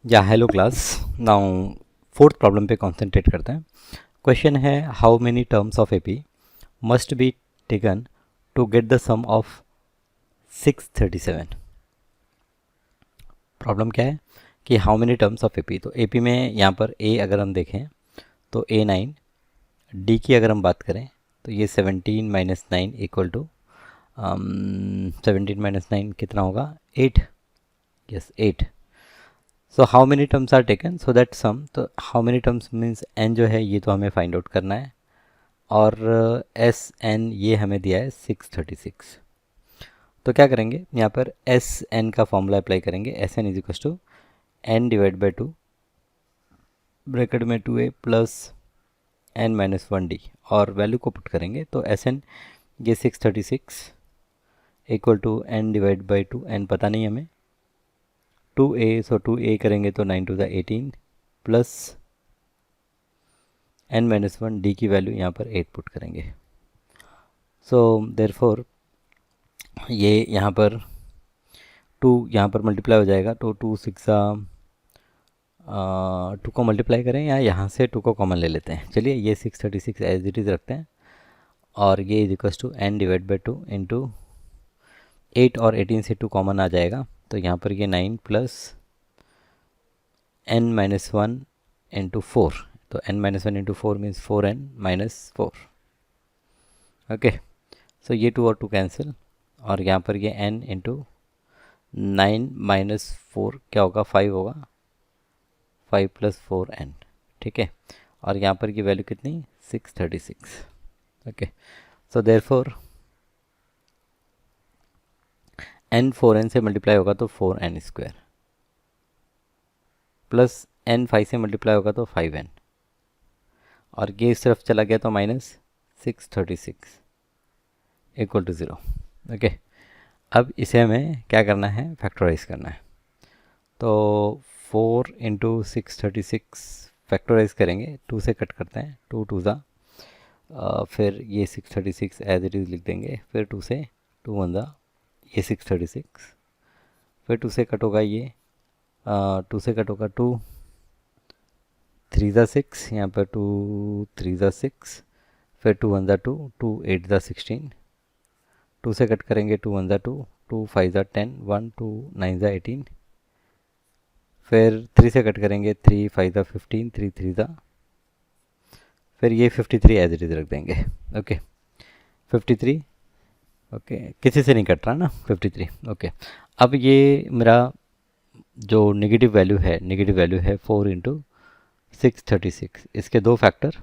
या hello class. Now fourth problem पे concentrate करते हैं। क्वेश्चन है how many terms of AP must be taken to get the sum of 637। Problem क्या है कि how many terms of AP, तो एपी में यहाँ पर ए अगर हम देखें तो A9, डी की अगर हम बात करें तो ये 17 माइनस 9 इक्वल टू 17 - 9 कितना होगा 8। Yes 8। So how many terms are taken so that sum, तो how many terms means n जो है ये तो हमें फाइंड आउट करना है और एस एन ये हमें दिया है 636। तो क्या करेंगे यहाँ पर एस एन का फॉर्मूला अप्लाई करेंगे। S N is equal to N divide by 2 bracket में 2a plus N minus 1d और वैल्यू को पुट करेंगे तो एस एन ये 636 equal to N divide by 2, N पता नहीं हमें, 2a, सो 2a करेंगे तो 9 to the 18 plus n minus 1 D की वैल्यू यहाँ पर 8 पुट करेंगे। सो देयरफॉर ये यहाँ पर 2 यहाँ पर मल्टीप्लाई हो जाएगा तो 2 6 2 को मल्टीप्लाई करें या यहाँ से 2 को कॉमन ले लेते हैं। चलिए ये 636 एज इट इज़ रखते हैं और ये is equal to N divide by 2 into 8 और 18 से 2 कॉमन आ जाएगा तो यहाँ पर ये 9 प्लस n माइनस 1 इंटू 4, तो n minus 1 into 4 means 4n minus 4। Okay, so ये 2 और 2 कैंसिल और यहाँ पर ये n इंटू 9 माइनस 4 क्या होगा 5 होगा, 5 प्लस 4n। ठीक है, और यहाँ पर की वैल्यू कितनी 636। ओके, सो देयरफॉर n 4n से मल्टीप्लाई होगा तो 4n स्क्वायर प्लस n 5 से मल्टीप्लाई होगा तो 5n और ये इस तरफ चला गया तो माइनस 636 इक्वल टू 0। ओके, अब इसे हमें क्या करना है फैक्टराइज करना है। तो 4 इंटू 636 फैक्टराइज करेंगे, 2 से कट करते हैं, 2 टू ज़ा, फिर ये 636 एज इट इज़ लिख देंगे, फिर 2 से 2 वन ज़ा ये 636, फिर 2 से कट होगा ये 2 से कट होगा 2 3 ज़ा 6, यहाँ पर 2 3 ज़ा 6, फिर 2 वन ज़ा 2, 2 8 ज़ा 16, 2 से कट करेंगे 2 वन ज़ा 2, 2 5 ज़ा 10, 1 2 9 ज़ा 18, फिर 3 से कट करेंगे 3 5 ज़ा 15, 3 3 ज़ा, फिर ये 53 एज इट इज़ रख देंगे। ओके 53, ओके किसी से नहीं कट रहा ना 53। ओके, अब ये मेरा जो नेगेटिव वैल्यू है 4 इंटू 636, इसके दो फैक्टर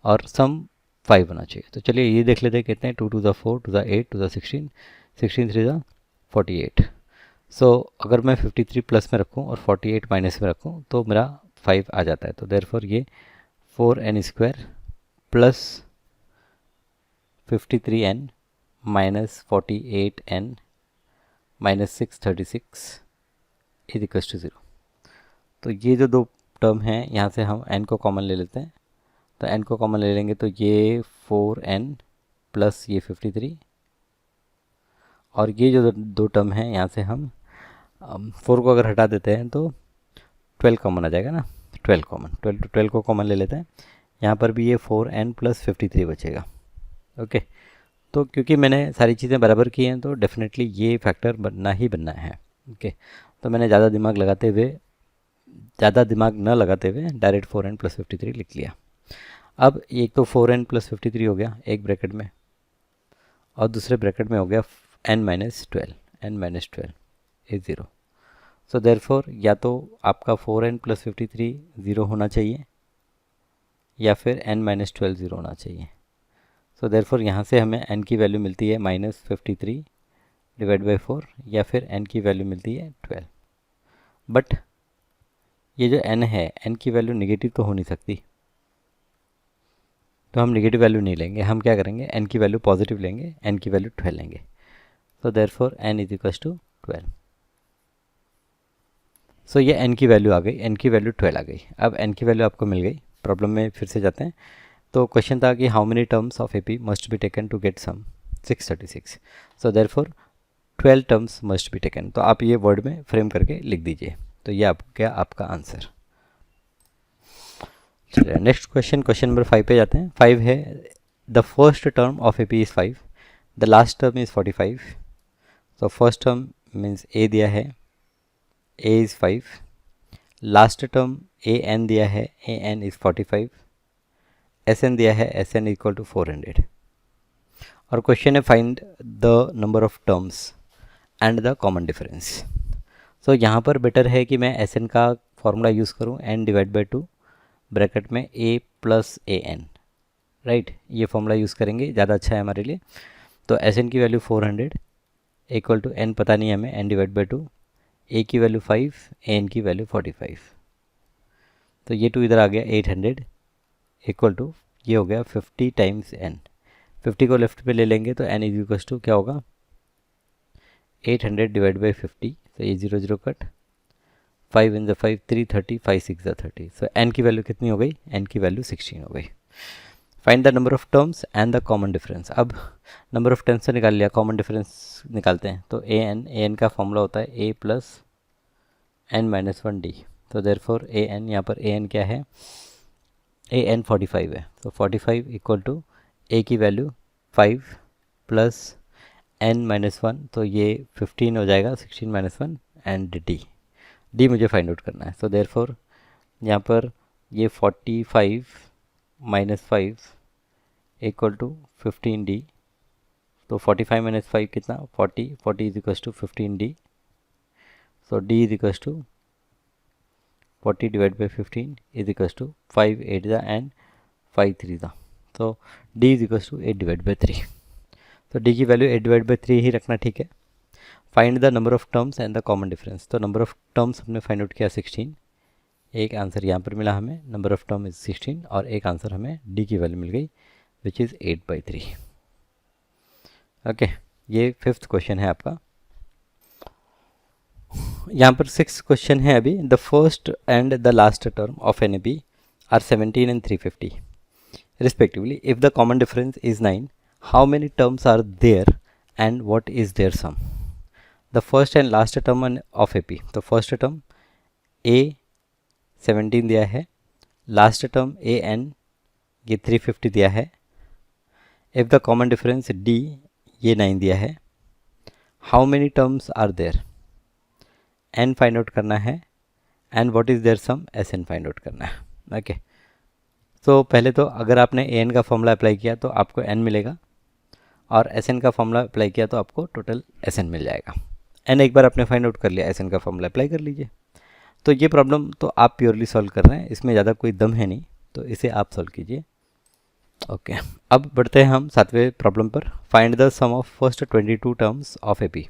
और सम 5 होना चाहिए। तो चलिए ये देख लेते हैं कितने, 2 टू ज़ा 4 टू ज़ा 8 टू ज़ा 16, 16 3 ज़ा 48। सो अगर मैं 53 प्लस में रखूं और 48 माइनस में रखूं तो मेरा 5 आ जाता है। तो देयरफॉर ये 4n square plus 53n minus 48n minus 636 is equal to 0। तो ये जो दो टर्म हैं यहाँ से हम n को कॉमन ले लेते हैं, तो n को कॉमन ले लेंगे तो ये 4n प्लस ये 53 और ये जो दो टर्म हैं यहाँ से हम 4 को अगर हटा देते हैं तो 12 कॉमन आ जाएगा ना, 12 कॉमन, 12 को कॉमन ले लेते हैं। यहाँ पर भी ये 4n प्लस 53 बचेगा। ओके, तो क्योंकि मैंने सारी चीज़ें बराबर की हैं तो डेफिनेटली ये फैक्टर बनना ही बनना है। ओके, तो मैंने ज़्यादा दिमाग न लगाते हुए डायरेक्ट 4n प्लस 53 लिख लिया। अब एक तो 4n प्लस 53 हो गया एक ब्रैकेट में और दूसरे ब्रैकेट में हो गया n minus 12 is 0। So therefore या तो आपका 4n प्लस 53 ज़ीरो होना चाहिए या फिर n माइनस 12 ज़ीरो होना चाहिए। सो देयरफॉर यहाँ से हमें n की वैल्यू मिलती है माइनस 53 डिवाइड बाई 4 या फिर n की वैल्यू मिलती है 12। बट ये जो n है n की वैल्यू नेगेटिव तो हो नहीं सकती, तो हम नेगेटिव वैल्यू नहीं लेंगे। हम क्या करेंगे n की वैल्यू पॉजिटिव लेंगे, n की वैल्यू 12 लेंगे। So therefore n is equal to 12। So ये n की वैल्यू आ गई, n की वैल्यू 12 आ गई। अब n की वैल्यू आपको मिल गई। प्रॉब्लम में फिर से जाते हैं। तो क्वेश्चन था कि how many terms of AP must be taken to get sum 636। So therefore 12 terms must be taken. तो आप ये वर्ड में फ्रेम करके लिख दीजिए। तो ये आपको क्या आपका आंसर। चलिए नेक्स्ट क्वेश्चन नंबर 5 पे जाते हैं। 5 है the first term of A P is 5, the last term is 45। तो फर्स्ट टर्म मीन्स ए दिया है, A is 5, last term A N दिया है, A N is 45, S N दिया है, एस एन इक्वल टू 400। और क्वेश्चन है find the number of terms and the common difference. So यहाँ पर बेटर है कि मैं एस एन का फॉर्मूला यूज़ करूँ, एन डिवाइड बाई 2 ब्रैकेट में a plus a n, right, ये फॉर्मूला यूज़ करेंगे, ज़्यादा अच्छा है हमारे लिए। तो एस एन की वैल्यू 400 इक्वल टू एन पता नहीं है हमें, एन डिवाइड बाई 2, ए की वैल्यू 5, ए एन की वैल्यू 45। तो ये 2 इधर आ गया 800 इक्वल टू ये हो गया 50 टाइम्स एन। 50 को लेफ्ट पे ले लेंगे तो एन इज इक्वल टू क्या होगा 800 डिवाइड बाई 50, तो ये 0 0 कट, 5 इन द 5 330, 5 6 द 30। सो एन की वैल्यू कितनी हो गई, एन की वैल्यू 16 हो गई। Find the number of terms and the common difference. अब नंबर ऑफ टर्म्स से निकाल लिया, कॉमन डिफरेंस निकालते हैं। तो ए एन का फॉर्मूला होता है ए प्लस एन माइनस 1 डी। तो देयरफॉर ए एन, यहाँ पर ए एन क्या है, ए एन 45 है, तो 45 इक्वल टू ए की वैल्यू 5 प्लस एन माइनस 1, तो ये 15 हो जाएगा, 16 माइनस 1 एंड डी मुझे फाइंड आउट करना है। सो देयरफॉर यहाँ पर ये 45 माइनस 5 इक्वल टू 15 डी। तो 45 माइनस 5 कितना 40, 40 is equal to 15 d. So d is equal to 40 divide by 15 is equal to 5 8 the and 5 3 the. तो d is equal to 8 divide by 3। तो D की value 8 divide by 3 ही रखना, ठीक है। Find the number of terms and the common difference. तो number of terms हमने find out किया 16, एक आंसर यहाँ पर मिला हमें, नंबर ऑफ टर्म इज 16, और एक आंसर हमें डी की वैल्यू मिल गई विच इज़ 8/3। ओके, ये 5th क्वेश्चन है आपका। यहाँ पर 6th क्वेश्चन है अभी, the first and the last term of an A B are 17 and 350 respectively. If the common difference is 9, how many terms are there and what is their sum? The first and last term of AP. तो first term A 17 दिया है, last term A N ये 350 दिया है। If the common difference D ये 9 दिया है, how many terms are there? N find out करना है and what is their sum SN find out करना है। ओके, तो पहले तो अगर आपने ए एन का फॉर्मूला अप्लाई किया तो आपको एन मिलेगा, और एस एन का फॉर्मूला अप्लाई किया तो आपको टोटल एस एन मिल जाएगा। एन एक बार आपने फाइंड आउट कर लिया, एस एन का फॉर्मूला अप्लाई कर लीजिए। तो ये प्रॉब्लम तो आप प्योरली सॉल्व कर रहे हैं, इसमें ज़्यादा कोई दम है नहीं, तो इसे आप सॉल्व कीजिए। ओके, अब बढ़ते हैं हम 7वें प्रॉब्लम पर। Find the sum of first 22 terms of A P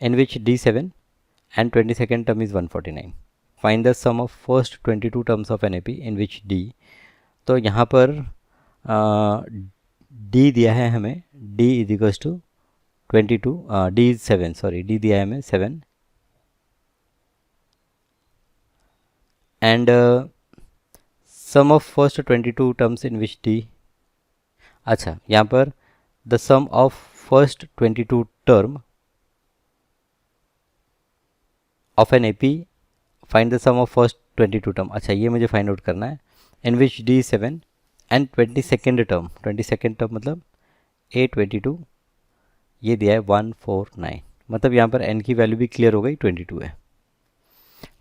in which D 7 and 22nd term is 149। Find the sum of first 22 terms of an A P in which D. तो यहाँ पर D दिया है हमें, D is equals to 22, D is 7, sorry D दिया है हमें 7 and sum of first 22 terms in which D. अच्छा, यहाँ पर the sum of first 22 term of an A P, find the sum of first 22 term. अच्छा, ये मुझे find out करना है। In which D 7 and 22nd term, 22nd term मतलब A22 ये दिया है 149, मतलब यहाँ पर n की वैल्यू भी क्लियर हो गई, 22 है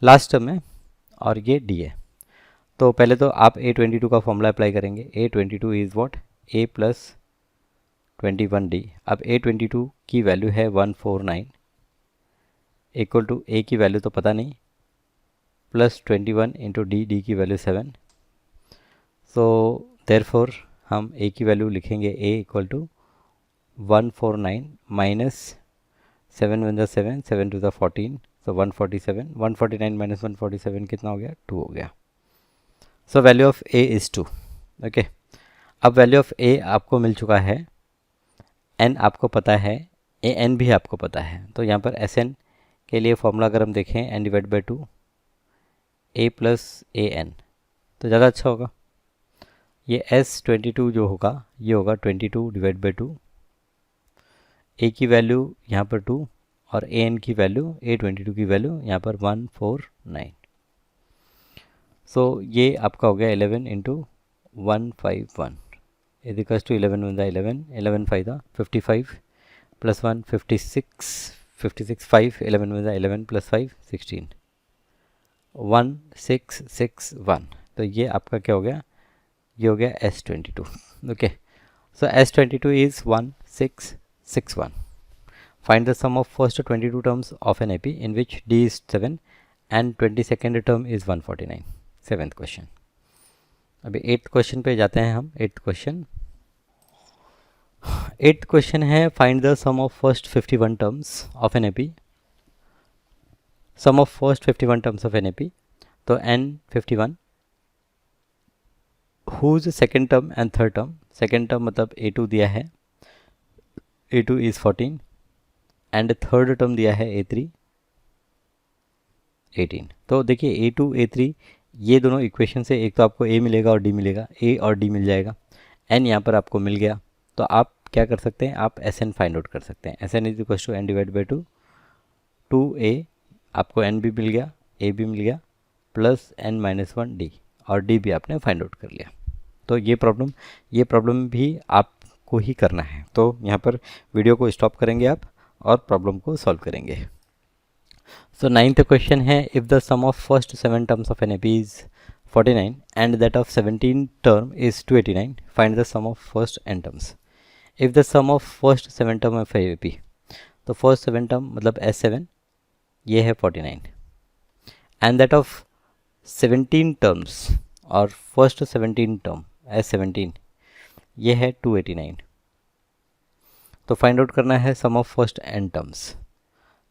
लास्ट टर्म है और ये d है। तो पहले तो आप A22 का फॉर्मूला अप्लाई करेंगे। A22 is what, A plus 21D। अब A22 की वैल्यू है 149 इक्वल टू A की वैल्यू तो पता नहीं, प्लस 21 इंटू डी की वैल्यू 7। सो देयरफॉर हम A की वैल्यू लिखेंगे A equal to 149 minus 7 one ज़ा 7, 7 टू ज़ा 14, सो 147, 149 माइनस 147 कितना हो गया, 2 हो गया। So value of A is 2। Okay, अब वैल्यू ऑफ A आपको मिल चुका है, N आपको पता है, AN भी आपको पता है। तो यहाँ पर SN के लिए फॉर्मूला अगर हम देखें N divide by 2 A plus AN, तो ज़्यादा अच्छा होगा। ये S22 जो होगा ये होगा 22 डिवाइड बाई 2, A की वैल्यू यहाँ पर 2 और an की वैल्यू A22 की वैल्यू यहाँ पर 149। सो ये आपका हो गया 11 into 151 is equals to 11 one द 11, 11 5 द 55 प्लस 1 56, 56 5, 11 वन द 11 प्लस 5 16, 1661। तो ये आपका क्या हो गया, ये हो गया S22। Okay, so S22 is 1661। Find the sum of first 22 terms of an AP in which D is 7 and 22nd term is 149। Seventh question. अभी 8th क्वेश्चन पे जाते हैं हम। 8th क्वेश्चन, 8th क्वेश्चन है find the sum of first 51 terms of an AP. Sum of first 51 terms of an AP, तो N51 whose second term and third term. Second term मतलब A2 दिया है, A2 is 14 and third term दिया है A3 18। तो देखिए A2 A3 ये दोनों इक्वेशन से एक तो आपको A मिलेगा और D मिलेगा, A और D मिल जाएगा, N यहाँ पर आपको मिल गया। तो आप क्या कर सकते हैं, आप Sn फाइंड आउट कर सकते हैं। Sn is equal to N divide by 2, 2A आपको N भी मिल गया, A भी मिल गया, प्लस N माइनस 1 D, और D भी आपने फाइंड आउट कर लिया। तो ये प्रॉब्लम भी आपको ही करना है। तो यहाँ पर वीडियो को स्टॉप करेंगे आप और प्रॉब्लम को सॉल्व करेंगे। सो 9th क्वेश्चन है, if the sum of first 7 terms of an AP is 49 and that of 17 term is 289, find the sum of first n terms. If the sum of first 7 term of AP, तो first 7 term मतलब S7 ये है 49 and that of 17 terms, और first 17 term S17 ये है 289। तो find out करना है sum of first n terms.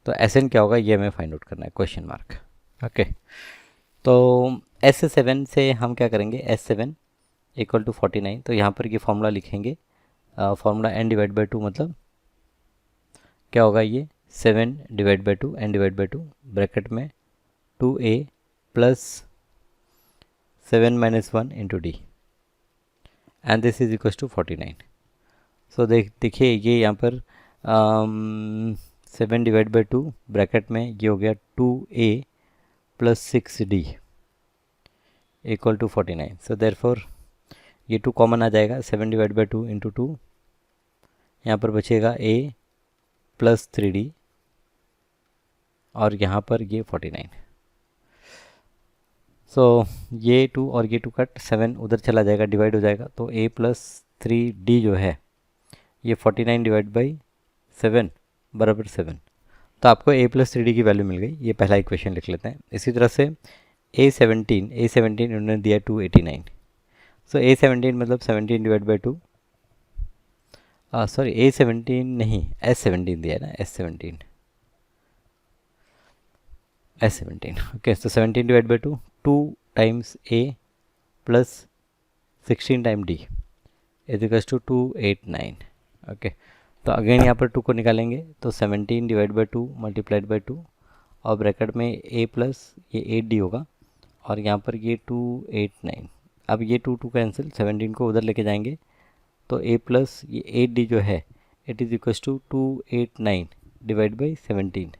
तो Sn क्या होगा ये हमें फाइंड आउट करना है, क्वेश्चन मार्क। ओके, तो S7 से हम क्या करेंगे, S7 इक्वल टू 49। तो यहाँ पर ये फॉर्मूला लिखेंगे, फॉर्मूला n डिवाइड बाई 2 मतलब क्या होगा, ये 7 divide by 2 n divide by 2 bracket में 2A plus 7 minus 1 into D and this is equal to 49। So देखिए ये यहाँ पर 7 डिवाइड बाई 2 ब्रैकेट में ये हो गया 2A plus 6D equal to 49। So therefore ये 2 कॉमन आ जाएगा, 7 डिवाइड बाई 2 इंटू 2, यहाँ पर बचेगा A प्लस 3D और यहाँ पर ये 49। सो ये 2 और ये 2 कट, 7 उधर चला जाएगा, डिवाइड हो जाएगा, तो A प्लस 3D जो है ये 49 डिवाइड बाई 7 बराबर 7। तो आपको A प्लस 3D की वैल्यू मिल गई। ये पहला इक्वेशन लिख लेते हैं। इसी तरह से A17 उन्होंने दिया 289। सो A17 मतलब 17 डिवाइड बाई 2, सॉरी A17 नहीं, S17 दिया है ना, S17 ओके। तो 17 divide by 2, 2 times A plus 16 time D is equals to 289। Okay, तो अगेन यहाँ पर 2 को निकालेंगे, तो 17 डिवाइड बाई 2 मल्टीप्लाइड बाई 2 और ब्रैकेट में A प्लस ये 8D होगा और यहाँ पर ये 289। अब ये 2 कैंसिल, 17 को उधर लेके जाएंगे, तो A प्लस ये 8D जो है it is equals to 289 divide by 17।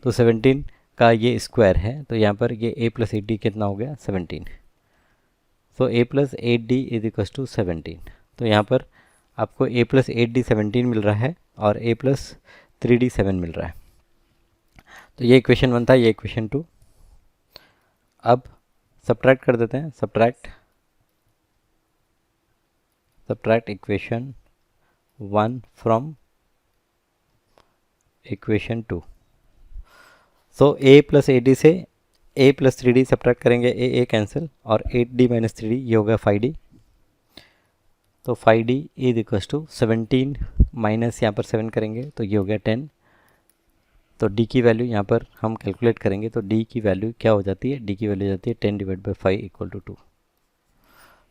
तो 17 का ये स्क्वायर है, तो यहाँ पर ये A प्लस 8D कितना हो गया, 17। So A plus 8D is equals to 17। तो यहाँ पर आपको A प्लस 8D 17 मिल रहा है और A प्लस 3D 7 मिल रहा है। तो ये इक्वेशन 1 था, ये इक्वेशन 2। अब सब्ट्रैक्ट कर देते हैं, subtract equation 1 from equation 2। So A plus 8D से A प्लस 3D सब्ट्रैक्ट करेंगे, A कैंसिल और 8D माइनस 3D ये होगा 5D। तो 5D is equals to 17 minus यहाँ पर 7 करेंगे तो ये हो गया 10। तो D की वैल्यू यहाँ पर हम कैलकुलेट करेंगे, तो D की वैल्यू क्या हो जाती है, D की वैल्यू हो जाती है 10 डिवाइड बाई 5 इक्वल टू 2।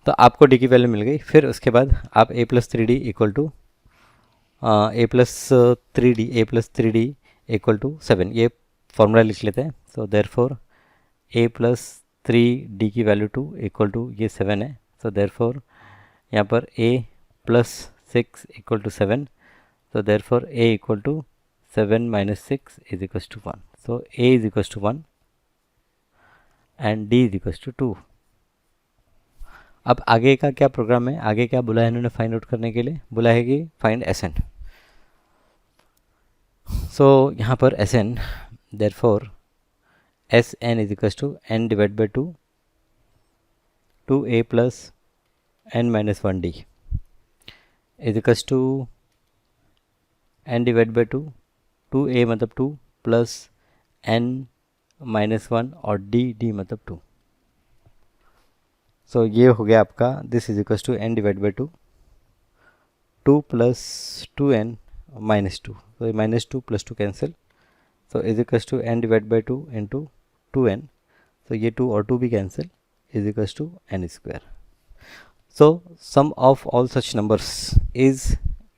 तो आपको D की वैल्यू मिल गई। फिर उसके बाद आप A plus 3D equal to A plus 3D equal to 7 ये फॉर्मूला लिख लेते हैं। So therefore A plus 3D की वैल्यू 2 इक्वल टू ये 7 है। सो देयरफॉर यहाँ पर A प्लस 6 इक्वल टू 7। तो therefore A equal to 7 minus 6 is equals to 1. So A is equals to 1 and D is equals to 2. अब आगे का क्या प्रोग्राम है, आगे क्या बोला है इन्होंने फाइंड आउट करने के लिए, बोला है कि फाइंड एस एन. सो यहाँ पर S N, therefore S N is equals to N divide by 2 2a plus n minus 1d is equals to n divide by 2 2a मतलब 2 प्लस n माइनस 1 और d मतलब 2. सो ये हो गया आपका, this is equals to n divide by 2 2 plus 2n minus 2. तो minus 2 plus 2 cancel, so is equals to n divide by 2 into 2n. So ये 2 और 2 भी cancel, is equals to n square. So sum of all such numbers is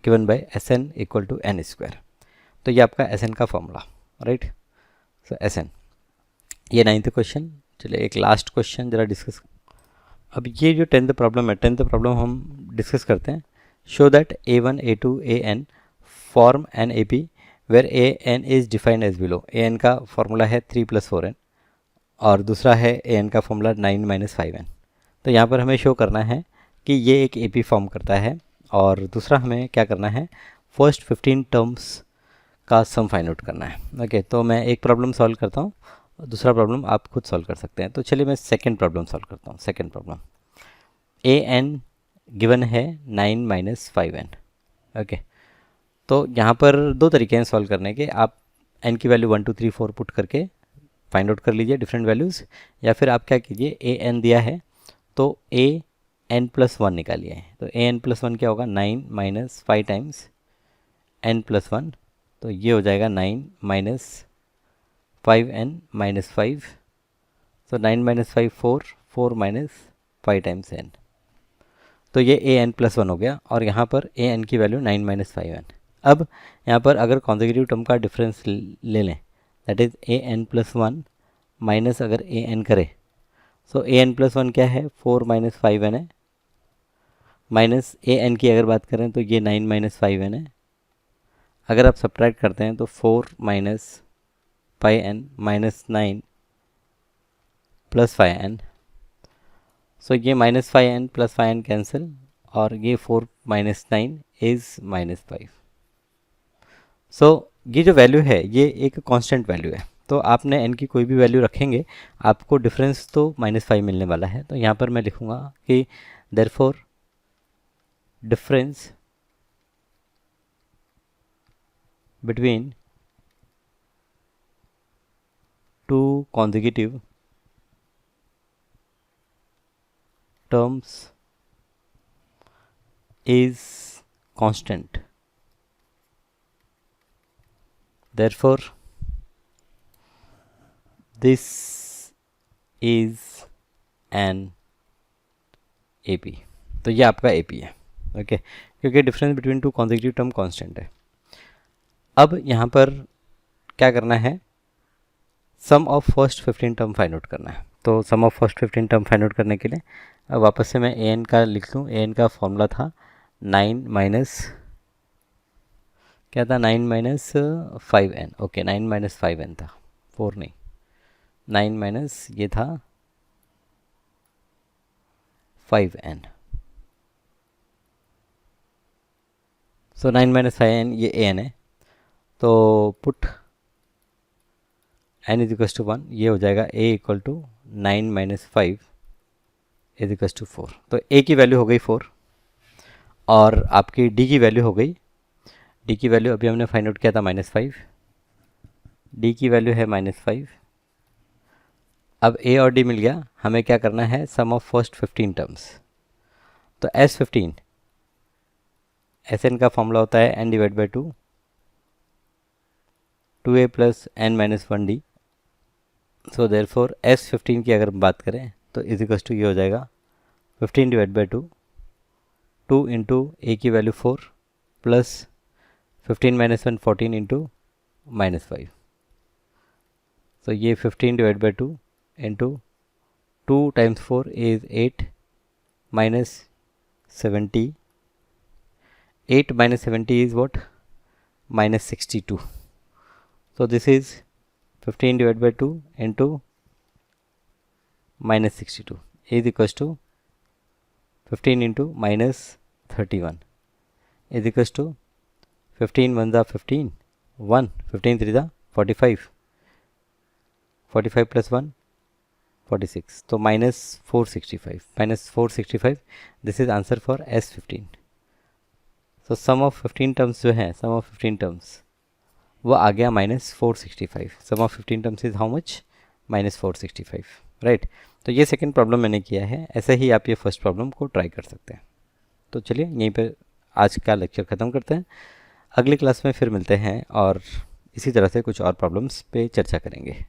given by Sn equal to n square. तो ये आपका Sn का formula, right. सो Sn, ये 9th question. चलिए एक लास्ट क्वेश्चन जरा डिस्कस. अब ये जो 10th प्रॉब्लम है, 10th प्रॉब्लम हम डिस्कस करते हैं. Show that a1 a2 an form an A P where an is defined as below. an का फॉर्मूला है 3 + 4n और दूसरा है an का फॉर्मूला 9 - 5n. तो यहाँ पर हमें शो करना है कि ये एक AP फॉर्म करता है और दूसरा हमें क्या करना है, फर्स्ट 15 टर्म्स का सम फाइंड आउट करना है. ओके, तो मैं एक प्रॉब्लम सॉल्व करता हूँ, दूसरा प्रॉब्लम आप खुद सॉल्व कर सकते हैं. तो चलिए मैं सेकंड प्रॉब्लम सॉल्व करता हूँ. सेकंड प्रॉब्लम, an गिवन है 9 - 5n. ओके, तो यहाँ पर दो तरीके हैं सॉल्व करने के. आप n की वैल्यू 1 2 3 4 पुट करके फाइंड आउट कर लीजिए डिफरेंट वैल्यूज़, या फिर आप क्या कीजिए, an दिया है तो an + 1 निकालिए. तो an + 1 क्या होगा, 9 - 5 टाइम्स n + 1. तो ये हो जाएगा 9 - 5n - 5. तो 9 - 5 4 4 - 5 टाइम्स n. तो ये an + 1 हो गया और यहाँ पर an की वैल्यू 9 - 5n. अब यहाँ पर अगर कॉन्जिक्यूटिव टर्म का डिफरेंस ले लें, दैट इज़ an + 1 माइनस अगर an करें, सो an + 1 क्या है, 4 - 5n है, माइनस an की अगर बात करें तो ये 9 - 5n है. अगर आप सब्ट्रैक्ट करते हैं तो 4 - 5n माइनस 9 + 5n. सो ये -5n + 5n कैंसिल और ये 4 - 9 इज़ -5. सो ये जो वैल्यू है ये एक कांस्टेंट वैल्यू है. तो आपने n की कोई भी वैल्यू रखेंगे आपको डिफरेंस तो -5 मिलने वाला है. तो यहाँ पर मैं लिखूँगा कि therefore difference between to consecutive terms is constant. Therefore this is an AP. तो ये आपका AP है. ओके, क्योंकि difference between two consecutive term constant है. अब यहाँ पर क्या करना है, sum of first 15 term find out करना है. तो sum of first 15 term find out करने के लिए अब वापस से मैं an का लिख लूँ. an का फॉर्मूला था 9 माइनस क्या था, 9 - 5n. ओके, 9 - 5n था, 4 नहीं, 9 माइनस ये था 5n. सो 9 - 5n ये an है. तो put n is equals to 1, ये हो जाएगा a equal to 9 - 5 is equals to 4. तो a की वैल्यू हो गई 4 और आपकी d की वैल्यू हो गई, d की वैल्यू अभी हमने फाइंड आउट किया था -5, d की वैल्यू है -5. अब a और d मिल गया, हमें क्या करना है, सम ऑफ फर्स्ट 15 टर्म्स. तो S15 Sn का फॉर्मूला होता है n divide by 2 2a plus n minus 1d. So therefore S15 की अगर बात करें तो इज इक्वल्स टू ये हो जाएगा 15 डिवाइड बाई 2 2 इंटू a की वैल्यू 4 प्लस 15 माइनस 1 14 इंटू -5. सो ये 15 divide by 2 into 2 times 4 is 8 minus 70. 8 - 70 is what? -62. So this is 15 divided by 2 into minus 62 is equals to 15 into minus 31 is equals to 15 1 the 15 1 15 3 the 45 45 plus 1 46 तो minus 465 this is answer for S15. So sum of 15 terms जो है, sum of 15 terms वो आ गया -465. Sum of 15 terms is how much? -465. Right. तो ये second problem मैंने किया है. ऐसे ही आप ये फर्स्ट प्रॉब्लम को ट्राई कर सकते हैं. तो चलिए यहीं पर आज का लेक्चर ख़त्म करते हैं. अगली क्लास में फिर मिलते हैं और इसी तरह से कुछ और प्रॉब्लम्स पे चर्चा करेंगे.